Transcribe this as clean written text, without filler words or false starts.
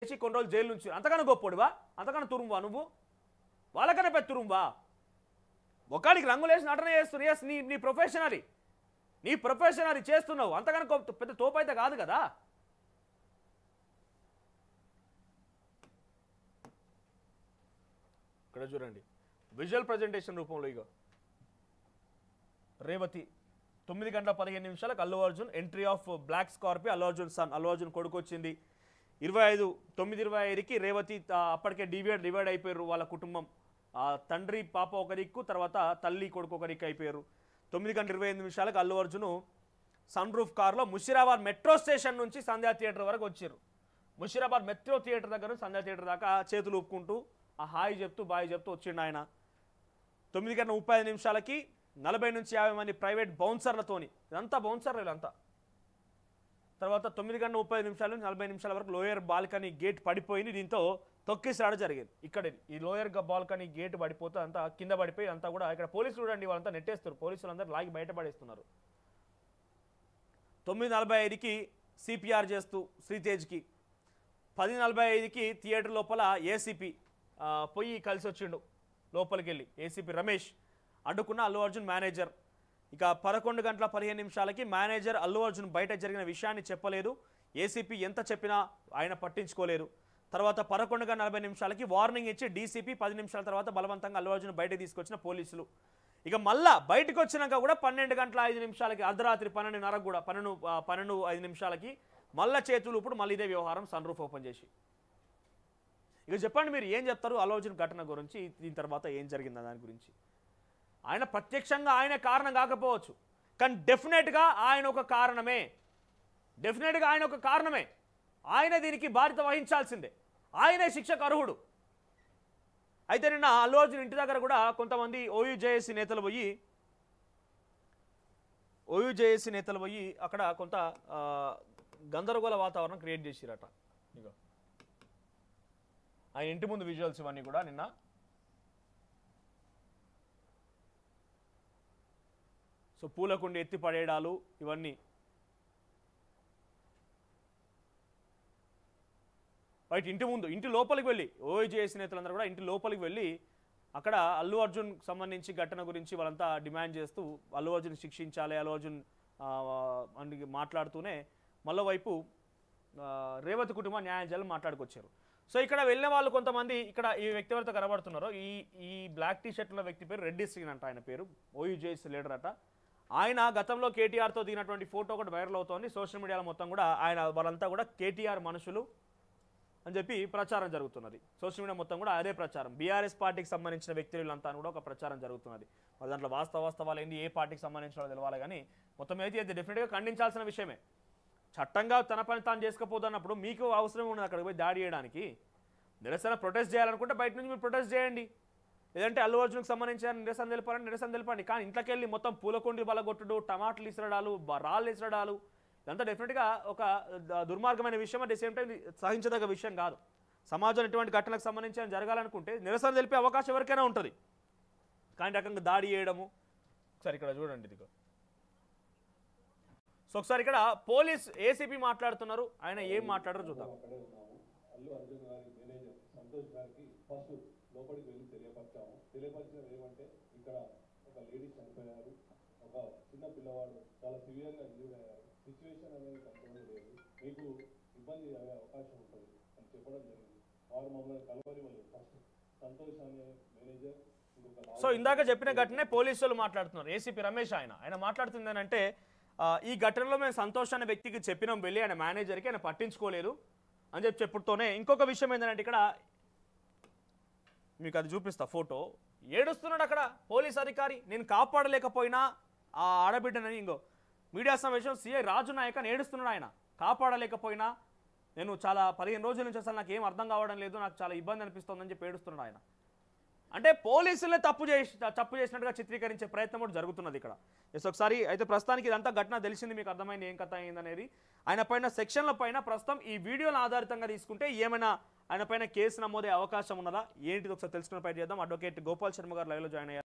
చేసి కొన్ని రోజులు జైలు నుంచి అంతకన్నా గొప్పోడువా అంతకన్నా తురుంబా నువ్వు వాళ్ళకన్నా పెద్ద తురుంబా ఒకడికి రంగులేసి నటన చేస్తున్నావు ఎస్ నీ ప్రొఫెషన్ అది చేస్తున్నావు అంతకన్నా పెద్ద తోపు అయితే కాదు కదా ఇక్కడ చూడండి విజువల్ ప్రజెంటేషన్ రూపంలో ఇగో Revathi 9:15 Allu Arjun entry of black Scorpio Allu Arjun son Allu Arjun కొడుకు వచ్చింది 9:25కి రేవతి అప్పటికే డివైడ్ అయిపోయారు వాళ్ళ కుటుంబం తండ్రి పాప ఒక దిక్కు తర్వాత తల్లి కొడుకు ఒక దిక్కు అయిపోయారు 9:28 అల్లు అర్జున్ సన్ రూఫ్ కార్లో ముషిరాబాద్ మెట్రో స్టేషన్ నుంచి సంధ్యా థియేటర్ వరకు వచ్చారు ముషిరాబాద్ మెట్రో థియేటర్ దగ్గర సంధ్యా థియేటర్ దాకా చేతులు ఊపుకుంటూ ఆ హాయ్ చెప్తూ బాయ్ చెప్తూ వచ్చిండు ఆయన 9:35కి 40 నుంచి 50 మంది ప్రైవేట్ బౌన్సర్లతోని ఇదంతా బౌన్సర్లు వీళ్ళంతా తర్వాత 9:30 నుంచి 40 నిమిషాల వరకు లోయర్ బాల్కనీ గేట్ పడిపోయింది దీంతో తొక్కిసలాట జరిగింది ఇక్కడ ఈ లోయర్ బాల్కనీ గేట్ పడిపోతే అంతా కింద పడిపోయి అంతా కూడా ఇక్కడ పోలీసులు చూడండి వాళ్ళంతా నెట్టేస్తారు పోలీసులు అందరూ లాగి బయటపడేస్తున్నారు 9:45కి సిపిఆర్ చేస్తూ శ్రీతేజ్కి 10:45కి థియేటర్ లోపల ఏసీపీ పోయి కలిసి వచ్చిండు లోపలికి వెళ్ళి ఏసీపీ రమేష్ అడ్డుకున్న అల్లు అర్జున్ మేనేజర్ ఇక 11:15 మేనేజర్ అల్లు అర్జున్ బయట జరిగిన విషయాన్ని చెప్పలేదు ఏసీపీ ఎంత చెప్పినా ఆయన పట్టించుకోలేదు తర్వాత 11:40 వార్నింగ్ ఇచ్చి డీసీపీ 10 నిమిషాల తర్వాత బలవంతంగా అల్లు అర్జున్ బయటకు తీసుకొచ్చిన పోలీసులు ఇక మళ్ళా బయటకు వచ్చినాక కూడా 12:05 అర్ధరాత్రి 12:30 కూడా 12:05 మళ్ళా చేతులు ఇప్పుడు మళ్ళీ ఇదే వ్యవహారం సన్ రూఫ్ ఓపెన్ చేసి ఇక చెప్పండి మీరు ఏం చెప్తారు అల్లు అర్జున్ ఘటన గురించి దీని తర్వాత ఏం జరిగిందా దాని గురించి ఆయన ప్రత్యక్షంగా ఆయన కారణం కాకపోవచ్చు కానీ డెఫినెట్గా ఆయన ఒక కారణమే ఆయన దీనికి బాధ్యత వహించాల్సిందే ఆయనే శిక్షకు అర్హుడు అయితే నిన్న అల్లు అర్జున్ ఇంటి దగ్గర కూడా కొంతమంది ఓయూజేఏసీ నేతలు పోయి అక్కడ కొంత గందరగోళ వాతావరణం క్రియేట్ చేసిరట ఇగో ఆయన ఇంటి ముందు విజువల్స్ ఇవన్నీ కూడా నిన్న సో పూలకుండి ఎత్తి పడేయడాలు ఇవన్నీ రైట్ ఇంటి లోపలికి వెళ్ళి ఓయూజేఏసీ నేతలందరూ కూడా ఇంటి లోపలికి వెళ్ళి అక్కడ అల్లు అర్జున్ సంబంధించి ఘటన గురించి వాళ్ళంతా డిమాండ్ చేస్తూ అల్లు అర్జున్ శిక్షించాలి అల్లు అర్జున్ అని మాట్లాడుతూనే మళ్ళీ వైపు రేవతి కుటుంబం న్యాయం చేయాలని మాట్లాడుకొచ్చారు సో ఇక్కడ వెళ్ళిన వాళ్ళు కొంతమంది ఇక్కడ ఈ వ్యక్తి ఎవరితో కనబడుతున్నారో ఈ బ్లాక్ టీ షర్ట్ ఉన్న వ్యక్తి పేరు రెడ్డి శ్రీన్ అంట ఆయన పేరు ఓయూజేఎస్ లీడర్ అట ఆయన గతంలో కేటీఆర్తో దిగినటువంటి ఫోటో ఒకటి వైరల్ అవుతోంది సోషల్ మీడియాలో మొత్తం కూడా ఆయన వాళ్ళంతా కూడా కేటీఆర్ మనుషులు అని చెప్పి ప్రచారం జరుగుతున్నది సోషల్ మీడియా మొత్తం కూడా అదే ప్రచారం బీఆర్ఎస్ పార్టీకి సంబంధించిన వ్యక్తులంతా కూడా ఒక ప్రచారం జరుగుతున్నది మరి దాంట్లో వాస్తవాలు ఏంది ఏ పార్టీకి సంబంధించిన తెలవాలి కానీ మొత్తం అయితే డెఫినెట్గా ఖండించాల్సిన విషయమే చట్టంగా తన పని తాను చేసుకుపోతున్నప్పుడు మీకు అవసరం ఉన్నది అక్కడికి పోయి దాడి చేయడానికి నిరసన ప్రొటెస్ట్ చేయాలనుకుంటే బయట నుంచి మీరు ప్రొటెస్ట్ చేయండి లేదంటే అల్లు అర్జున్కి సంబంధించిన నిరసన తెలపండి కానీ ఇంట్లోకి వెళ్ళి మొత్తం పూలకొండి బలగొట్టుడు టమాటాలు ఇసరడాలు రాళ్ళు ఇసరడాలు ఇదంతా డెఫినెట్గా ఒక దుర్మార్గమైన విషయం అట్ ది సేమ్ టైం సహించదగ్గ విషయం కాదు సమాజంలో ఎటువంటి ఘటనలకు సంబంధించి జరగాలనుకుంటే నిరసన తెలిపే అవకాశం ఎవరికైనా ఉంటుంది కానీ రకంగా దాడి చేయడము ఒకసారి ఇక్కడ చూడండి ఇదిగో సో ఒకసారి ఇక్కడ పోలీస్ ఏసీపీ మాట్లాడుతున్నారు ఆయన ఏం మాట్లాడారో చూద్దాం అల్లు అర్జున్ గారి మేనేజర్ సంతోష్ గారికి ఫస్ట్ లోపలికి వెళ్ళి తెలియపరిచినది ఏమంటే ఇక్కడ ఒక లేడీ చనిపోయారు ఒక చిన్న పిల్లవాడు చాలా సివియర్గా ఇంజూర్ అయ్యారు సిచ్యువేషన్ అనేది కంట్రోల్ లేదు మీకు ఇబ్బంది అయ్యే అవకాశం ఉంటుంది అని చెప్పడం జరిగింది వారు మమ్మల్ని కలవరివ్వలేదు ఫస్ట్ సంతోష్ అనే మేనేజర్ సో ఇందాక చెప్పిన ఘటనే పోలీసులు మాట్లాడుతున్నారు ఏసీపీ రమేష్ ఆయన మాట్లాడుతుంది అంటే ఈ ఘటనలో మేము సంతోష్ అనే వ్యక్తికి చెప్పినాం వెళ్ళి ఆయన మేనేజర్కి ఆయన పట్టించుకోలేదు అని చెప్పుతూనే ఇంకొక విషయం ఏంటంటే ఇక్కడ మీకు అది చూపిస్తా ఫోటో ఏడుస్తున్నాడు అక్కడ పోలీస్ అధికారి నేను కాపాడలేకపోయినా ఆ ఆడబిడ్డనని ఇంకో మీడియా సమావేశం సిఐ రాజు నాయక్ అని ఏడుస్తున్నాడు ఆయన కాపాడలేకపోయినా నేను చాలా 15 రోజుల నుంచి అసలు నాకు ఏం అర్థం కావడం లేదు నాకు చాలా ఇబ్బంది అనిపిస్తుందని చెప్పి ఏడుస్తున్నాడు ఆయన అంటే పోలీసులే తప్పు చేసినట్టుగా చిత్రీకరించే ప్రయత్నం కూడా జరుగుతున్నది ఇక్కడ ఎస్ ఒకసారి అయితే ప్రస్తుతానికి ఇదంతా ఘటన తెలిసింది మీకు అర్థమైంది ఏం కథ అయిందనేది ఆయన పైన సెక్షన్ల పైన ప్రస్తుతం ఈ వీడియోల ఆధారితంగా తీసుకుంటే ఏమైనా ఆయన పైన కేసు నమోదే అవకాశం ఉన్నదా ఏంటిది ఒకసారి తెలుసుకునే ప్రయత్నం చేద్దాం అడ్వకేట్ గోపాల్ శర్మ గారు లైవ్లో జాయిన్ అయ్యారు